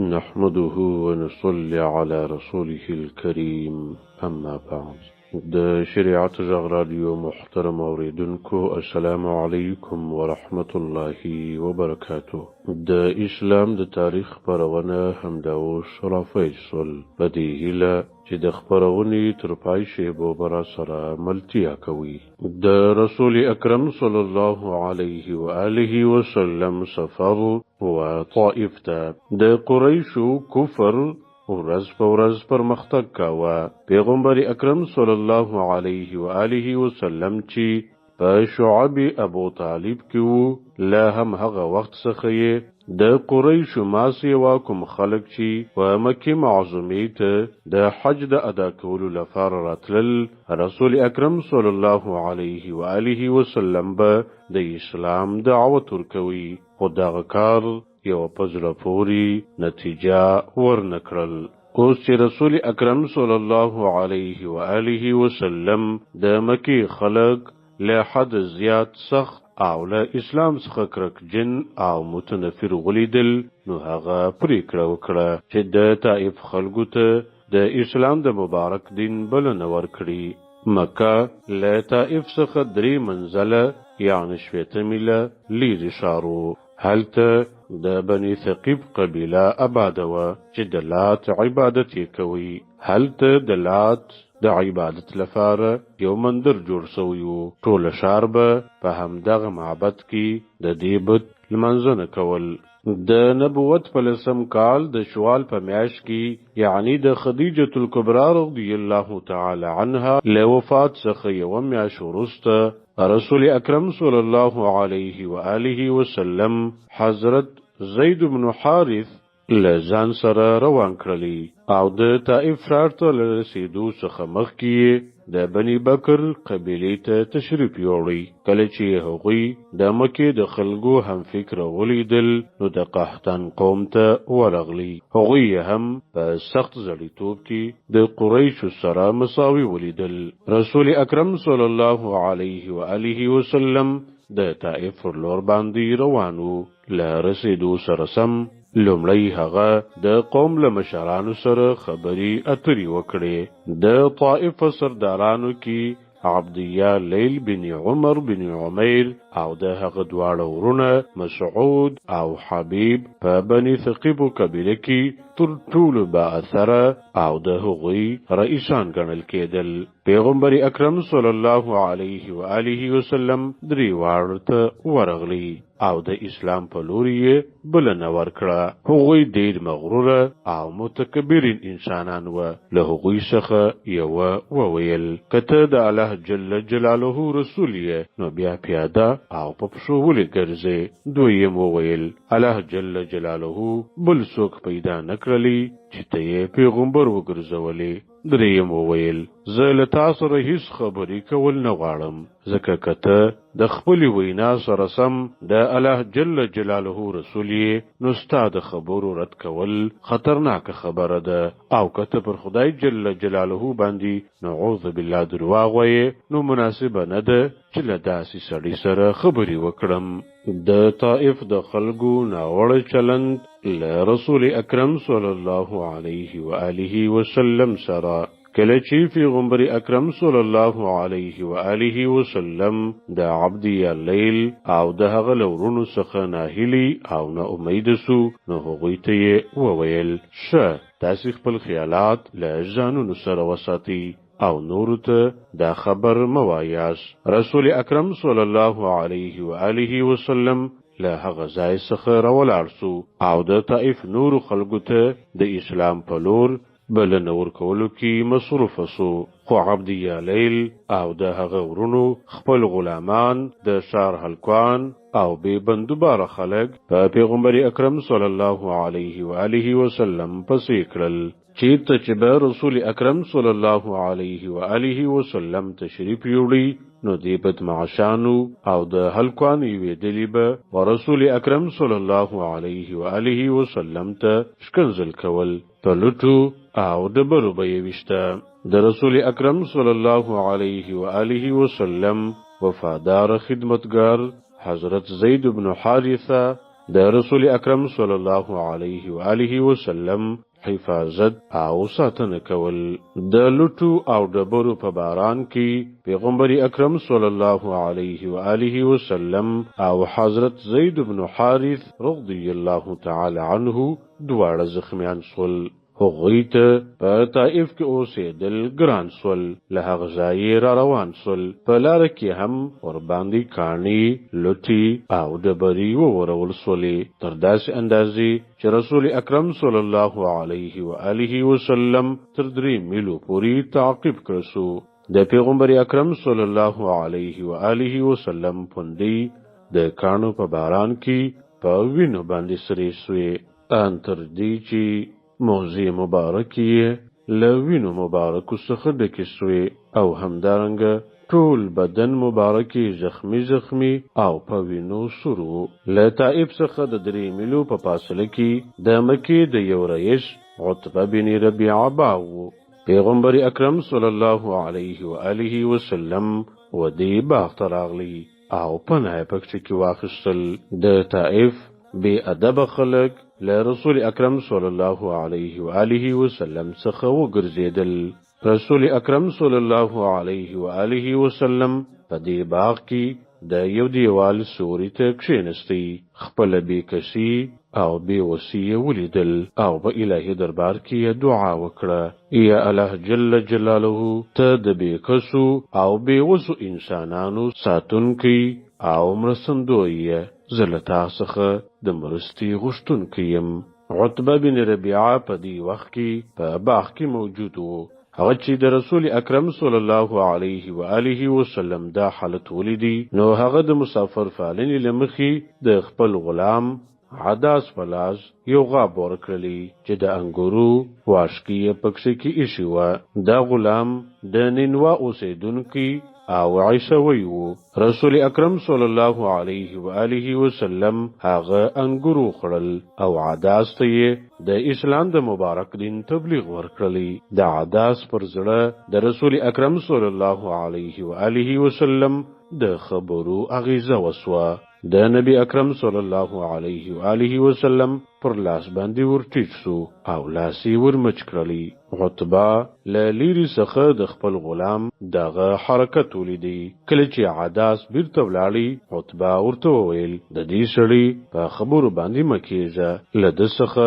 نحمده ونصلي على رسوله الكريم أما بعد د شریعت غږ رادیو محترم اوریدونکو السلام علیکم ورحمة الله وبرکاته. د اسلام د تاریخ خپرونه همداوس رافیل سول په دې هیله چې د خپرونې تر پای شیبو برا سره ملتیا کوي. د رسول اکرم صلی الله علیه و آله وسلم سفر و طائف ته د قریشو کفر ورځ په ورځ پرمختګ کاوه. پیغمبر اکرم صلی الله علیه و آله وسلم چې په شعب ابو طالب کې وو، لا هم هغه وخت څخه د قریشو ما سیوا کوم خلق چې په مکه معظمه ته د حج د ادا کولو لپاره راتلل، رسول اکرم صلی الله علیه و آله وسلم به د اسلام دعوت ورکوي، خو دغه کار یو پزله پوری نتیجه ورنکړل. اوس چې رسول اکرم صلی الله علیه و آله وسلم د مکی خلق له حد زیات سخت او له اسلام څخه کرکجن او متنفر ولیدل، نو هغه پریکړه وکړه چې د طائف خلکو ته د اسلام د مبارک دین بلنه ورکړي. مکه له طائف څخه 3 منزله یعنی 70 میله لیرې شارو. هلته د بني ثقيف قبیله آباده وه چې د لات عبادت یې کوي. هلته د لات د عبادت لپاره یو مندر جوړ شوی و. ټول شار به په همدغه معبد کې د دې بت لمانځنه کول. د نبوت په 10 کال د شوال په میاشت کې یعنی د خدیجه الکبرى رضی الله تعالی عنها له وفات څخه یو میاشت وروسته رسول اکرم صلی الله علیه و آله وسلم حضرت زید بن حارث لزان سره روان کړلی او د طائف ښار ته له رسیدو څخه مخکې د بني بکر قبیلې ته تشریف یوړی. کله چې هغوی د مکې د خلکو هم فکر ولیدل، نو د قحطان قوم ته ورغلی. هغوی هم په سخت زړیتوب کې د قریشو سره مساوي ولیدل. رسول اکرم صلی الله علیه و آله وسلم د طائف پر لور باندې روانو. له رسیدو سره سم لومړی هغه د قوم له مشرانو سره خبري اتري وکړي. د طائف سردارانو کې عبدیه لیل بن عمر بن عمیر او د هغه دواړه ورونه مسعود او حبیب په بني ثقيف قبیله کې تر ټولو با اثره او د هغوی رئیسان ګڼل کېدل. پیغمبر اکرم صلی الله علیه و آله وسلم 3 واره ته ورغلی او د اسلام په لور یې بلنه ورکړه. هغوی ډېر مغروره او متکبرین انسانان وه. له هغوی څخه یوه وویل که ته د الله جل جلاله رسول یې نو بیا پیاده او په پښو ولې ګرځې. دویم وویل الله جل جلاله بل څوک پیدا نکړلی چې ته یې پیغمبر وګرځولې. دریم وویل زه له تا سره هیڅ خبرې کول نه غواړم، ځکه که ته د خپلې وینا سره سم د الله جل جلاله رسول یې نو ستا د خبرو رد کول خطرناکه خبره ده، او که ته پر خدای جل جلاله باندې نعوذ بالله درواغ وایې نو مناسبه نه ده چې له داسې سړي سره خبرې وکړم. د طائف د خلکو ناوړه چلند له رسول اکرم صلی الله علیه و آله وسلم سره. کله چې پیغمبر اکرم صلی الله علیه و آله وسلم د عبدیه لیل او د هغه لورونو څخه ناهیلی او نا امید سو، نو هغوی ته یې وویل شه تاسې خپل خیالات له ځانونو سره وساتئ او نورو ته دا خبر موایاست. رسول اکرم صلی الله علیه و آله وسلم له هغه ځای څخه راولاړ سو او د طائف نورو خلکو ته د اسلام په لور بلنه ورکولو کې مصروف سو. خو عبدیه لیل او د هغه ورونو خپل غلامان د شار هلکان او بے بندوباره خلک په پیغمبر اکرم صلی الله علیه و آله وسلم پسې کړل. چیرته چې به رسول اکرم صلی الله علیه و آله وسلم تشریف یوړي، نو دی بدمعشانو او د هلکانو یوې ډلې به ورسول اکرم صلی الله علیه و آله وسلم ته ښکنځل کول. په لوټو او ډبرو به یې ویشته. د رسول اکرم صلی الله علیه و آله وسلم وفادار خدمتگار حضرت زید بن حارثه د رسول اکرم صلی الله علیه و آله وسلم حفاظت او ساتنه کول. د لټو او ډبرو په باران کې پیغمبر اکرم صلی الله علیه و آله وسلم او حضرت زید بن حارث رضی الله تعالی عنه دواړه زخمیان شول. هغوی ته په طائف کې اوسېدل ګران شول. له هغه ځایه را روان شول. په لاره کې هم ورباندې کاڼي، لوټي او ډبرې وورول شولې، تر داسې اندازې چې رسول اکرم صلی الله علیه و آله وسلم تر 3 میلو پورې تعقیب کړ شو. د پیغمبر اکرم صلی الله علیه و آله وسلم پوندې د کاڼو په باران کې په وینو باندې سرې شوې، ان تر دې چې موضع مبارکې لوینو مبارکو څخه ډکې شوې او همدارنګه ټول بدن مبارکې زخمی او په وینو سور و. له طائف څخه د 3 میلو په فاصله کې د مکې د یو رئیس عتبه بن ربیعه باغ و. پیغمبر اکرم صلی الله علیه و آله وسلم و دې باغ ته راغلی او پناه پکې واخیستل. د طائف بے ادب خلق له رسول اکرم صلی الله علیه و آله وسلم څخه وګرځیدل. رسول اکرم صلی الله علیه و آله وسلم په دې باغ کې د یو دیوال سوري ته کښېنستی، خپل بېکسي او بېوسي ولیدل او په الهي دربار کې دعا وکړه: یا الله جل جلاله، ته د بېکسو او بېوسو انسانانو ساتونکی او مرستندوی، زه له تا څخه د مرستې غوښتونکی یم. عتبه بن ربیعه په دې وخت کې په باغ کې موجود و. هغه چې د رسول اکرم صلی الله علیه و آله وسلم دا حالت ولیدي، نو هغه د مسافر فالنې له مخې د خپل غلام عداس په لاس یو غاب ورکړلی چې د انګورو واشکي یې پکښې کې ایښې وه. دا غلام د نینوا اوسېدونکی او عیسوی و. رسول اکرم صلی الله علیه و آله وسلم هغه انګور وخوړل او عداس ته یې د اسلام د مبارک دین تبلیغ ورکړلی. د عداس پر زړه د رسول اکرم صلی الله علیه و آله وسلم د خبرو اغیزه وسوه. د نبی اکرم صلی الله علیه و آله وسلم پر لاس باندې ورټیټ شو او لاس یې ورمچ کړلی. عتبه له لیرې څخه د خپل غلام دغه حرکت ولیدی. کله چې عداس بیرته ولاړی، عتبه ورته وویل: د دې سړي په خبرو باندې مه کېږه، له ده څخه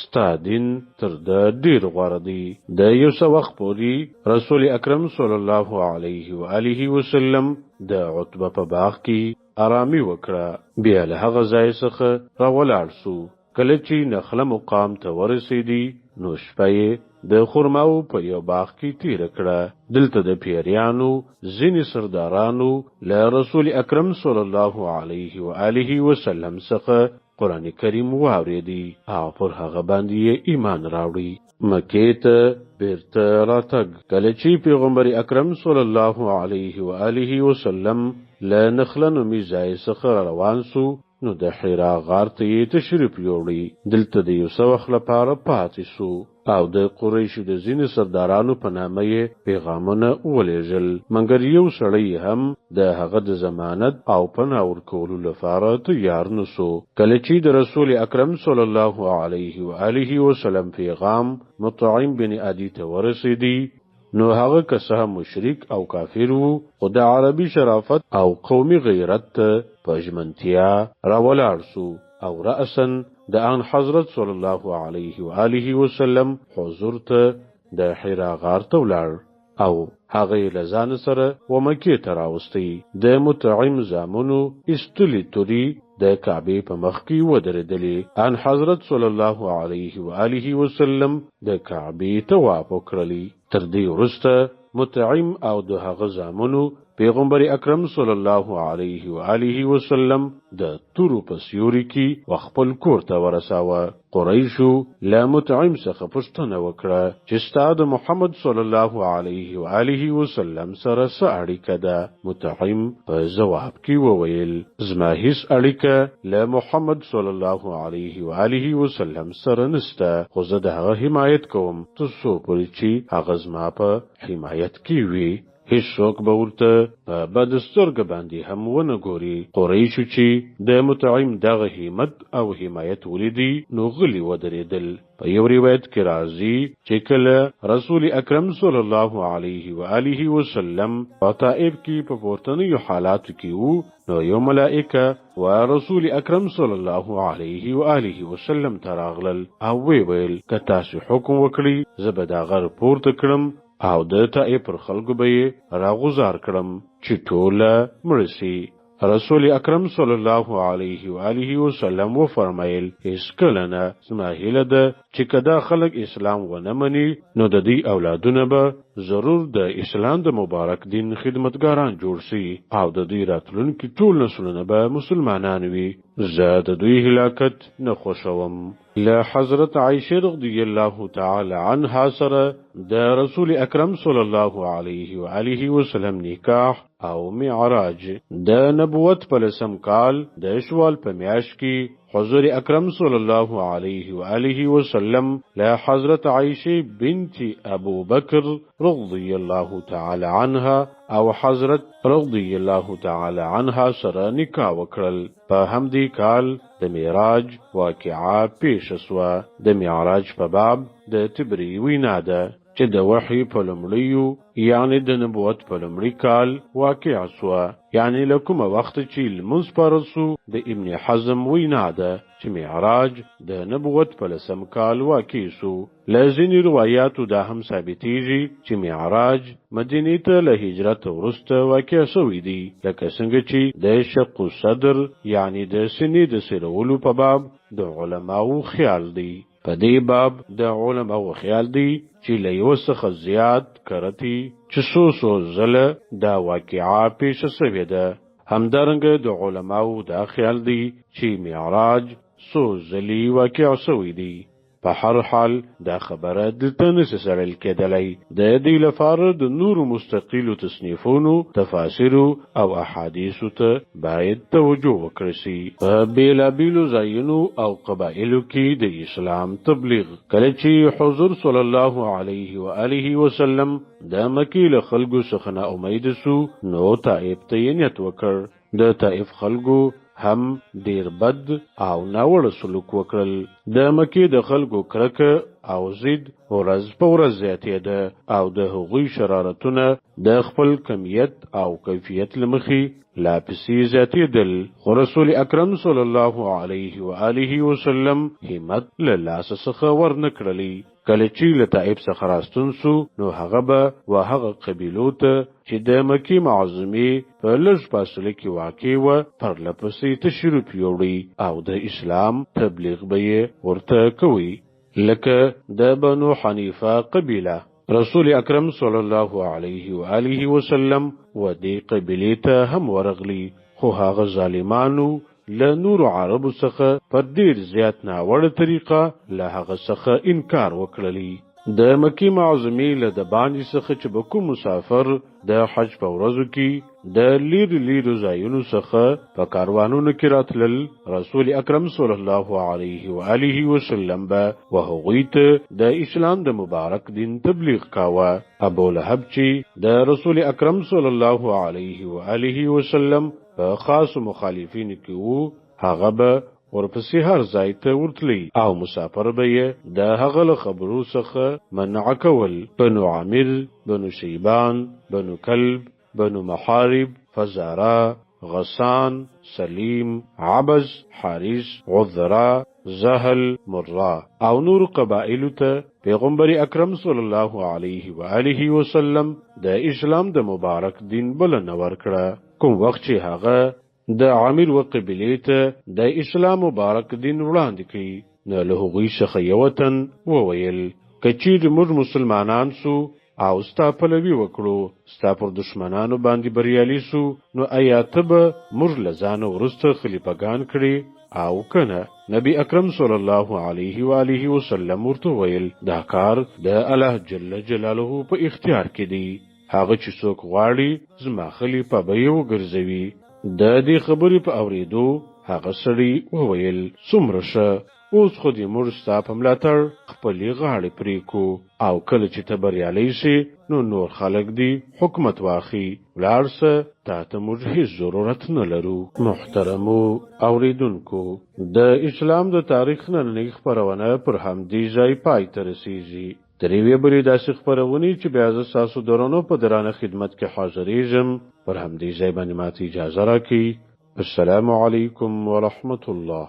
ستا دین تر ده ډېر غوره دی. د یو څه وخت پورې رسول اکرم صلی الله علیه و آله وسلم د عتبه په باغ کې آرامي وکړه. بیا له هغه ځای څخه راولاړ شو. کله چې نخله مقام ته ورسېدی، نو شپه یې د خرماو په یو باغ کې تیره کړه. دلته د پیریانو ځینې سردارانو له رسول اکرم صلی الله علیه و آله وسلم څخه قرآن کریم واورېدی او پر هغه باندې یې ایمان راوړی. مکې ته بیرته راتګ. کله چې پیغمبر اکرم صلی الله علیه و آله وسلم له نخله نومي ځای څخه روان سو، نو د حرا غار ته یې تشریف یوړی. دلته د یو څه وخت لپاره پاتې سو او د قریشو د ځینې سردارانو په نامه یې پیغامونه ولېږل، مګر یو سړی هم د هغه د ضمانت او پناه ورکولو لپاره تیار نه سو. کله چې د رسول اکرم صلی الله علیه و آله وسلم پیغام مطعم بن عدی ته ورسېدی، نو هغه که څه مشرک او کافر وو، خو د عربي شرافت او قومي غیرت ته په ژمنتیا راولاړ سو او رأسا د ان حضرت صلی الله علیه و آله وسلم حضور ته د حرا غار ته ولاړ او هغه له ځان سره و مکې ته راوستی. د مطعم زامنو استلی توری د کعبې په مخ کې ودرېدلې. ان حضرت صلی الله علیه و آله وسلم د کعبې طواف وکړلی. تر دې وروسته مطعم او د هغه زامنو پیغمبر اکرم صلی الله علیه و آله وسلم د تورو په سیوري کې خپل کور ته ورساوه. قریشو له مطعم څخه پوښتنه وکړه چې ستا د محمد صلی الله علیه و آله وسلم سره څه اړیکه ده؟ مطعم په ځواب کې وویل: زما هیڅ اړیکه له محمد صلی الله علیه و آله وسلم سره نشته، خو زه د هغه حمایت کوم تر څو پورې چې هغه زما په حمایت کې وي. هیڅوک به ورته په بد سترګه باندې هم ونه ګوري. قریشو چې د مطعم دغه همت او حمایت ولیدي نو غلي ودرېدل. په یو روایت کې راځي چې کله رسول اکرم صلی الله علیه و آله وسلم په طائف کې په پورتنیو حالاتو کې وو نو یو ملائکه و رسول اکرم صلی الله علیه و آله وسلم ته راغلل او ویل که تاسو حکم وکړي زه به دا غر پورته کړم او د طائف پر خلکو به یې راغوزار کړم چې ټوله مړ سي. رسول اکرم صلی الله علیه و آله وسلم وفرمایل هیڅکله نه زما هیله ده چې که دا خلک اسلام ونه مني نو د دې اولادونه به ضرور د اسلام د مبارک دین خدمتګاران جوړ سي او د دوی راتلونکي ټول نسلونه به مسلمانان وي. زه د دوی هلاکت نه خوښوم. له حضرت عائشه رضی الله تعالی عنها سره د رسول اکرم صلی الله علیه و آله وسلم نکاح او معراج د نبوت په لسم کال د شوال په میاشت کې حضور اکرم صلی الله علیه و آله وسلم له حضرت عائشه بنت ابو بکر رضی الله تعالی عنها او حضرت رضی الله تعالی عنها سره نکاح وکړل. په همدې کال د معراج واقعه پیښ شوه. د معراج په باب د تبری وینا ده چې د وحی په لومړیو یعنی د نبوت په لومړي کال واقع شوه. یعنی له کومه وخت چې لمونځ فرض سو د ابن حزم وینا ده چې معراج د نبوت په لسم کال واقع سو. له ځینې روایاتو دا هم ثابتېږي چې معراج مدینې ته له هجرت وروسته واقع شوی دی لکه څنګه چې د شق صدر یعنی د سینې د سیرولو په باب د علماو خیال دی. په دې باب د علماو خیال دی چې له یو څخه زیات کرتی چې څو ځله دا واقعه پیښ شوې ده. همدارنګه د علماو دا خیال دی چې معراج څو ځلې واقع شوی دی. په هر حال دا خبره دلته نشي سړل کېدلی. د دې لپاره د نورو مستقلو تصنیفونو تفاسیر او احادیثو ته باید توجه وکړي شي. په بیلابیلو ځایونو او قبایلو کې د اسلام تبلیغ کله چې حضور صلی الله علیه و آله وسلم د مکې له خلکو څخه نا امید سو نو طائف ته یې نیت وکړ. د طائف خلکو هم ډیر بد او ناوړه سلوک وکړل. د مکې د خلکو کرکه او ضد ورځ په ورځ زیاتېده او د هغوی شرارتونه د خپل کمیت او کیفیت له مخې لا پسې زیاتېدل. خو رسول اکرم صلی الله علیه و آله وسلم همت له لاسه څخه ورنه کړلی. کله چې له طائف څخه راستون سو نو هغه به هغه قبیلو ته چې د مکې معظمې په لږ فاصله کې واقع وه پرله پسې تشریف یوړي او د اسلام تبلیغ به یې ورته کوي. لکه د بنو حنیفه قبیله رسول اکرم صلی الله علیه و آله وسلم و دې قبیلې ته هم ورغلی خو هغه ظالمانو له نورو عربو څخه په ډیر زیات ناوړه طریقه له هغه څخه انکار وکړلی. د مکې معظمې له د باندې څخه چې به کوم مسافر د حج په ورځو کې د لیرو ځایونو څخه په کاروانونو کې راتلل رسول اکرم صلی الله علیه و آله وسلم به هغوی ته د اسلام د مبارک دین تبلیغ کاوه. ابو لهب چې د رسول اکرم صلی الله علیه و آله وسلم په خاص مخالفینو کې وو هغه به ورپسې هر ځای ته ورتلی او مسافر به یې د هغه له خبرو څخه منع کول. بنو عامر، بنو شیبان، بنو کلب، بنو محارب، فزارا، غسان، سلیم، عبس، حارث، عذرا، زهل، مرا او نور قبائلو ته پیغمبر اکرم صلی الله علیه و آله وسلم د اسلام د مبارک دین بلنه ورکړه. کوم وخت چې هغه د عامر و قبیلې ته د اسلام مبارک دین وړاندې کړي نو له هغوی څخه یو تن وویل که چیرې موږ مسلمانان سو او ستا پلوي وکړو ستا پر دشمنانو باندې بریالي سو نو آیا ته به موږ له ځانه وروسته خلیفګان کړي او کنه؟ نبی اکرم صلی الله علیه و آله وسلم ورته ویل دا کار د الله جل جلاله په اختیار کې دی. هغه چې څوک غواړي زما خلیفه به یې وګرځوي. د دې خبرې په اورېدو هغه سړي وویل څومره ښه. اوس خو دې موږ ستا په ملاتړ خپلې غاړې پرې کو او کله چې ته بریالی شې نو نور خلک دې حکومت واخي ولاړ سه تا ته موږ هیڅ ضرورت نه لرو. محترمو اوریدونکو، د اسلام د تاریخ نننۍ خپرونه پر همدې ځای پای ته رسیږي. تر یوې بلې داسې خپرونې چې بیا زه ستاسو درنو په درانه خدمت کې حاضرېږم پر همدې ځای باندې ماته اجازه راکړئ. السلام علیکم ورحمة الله.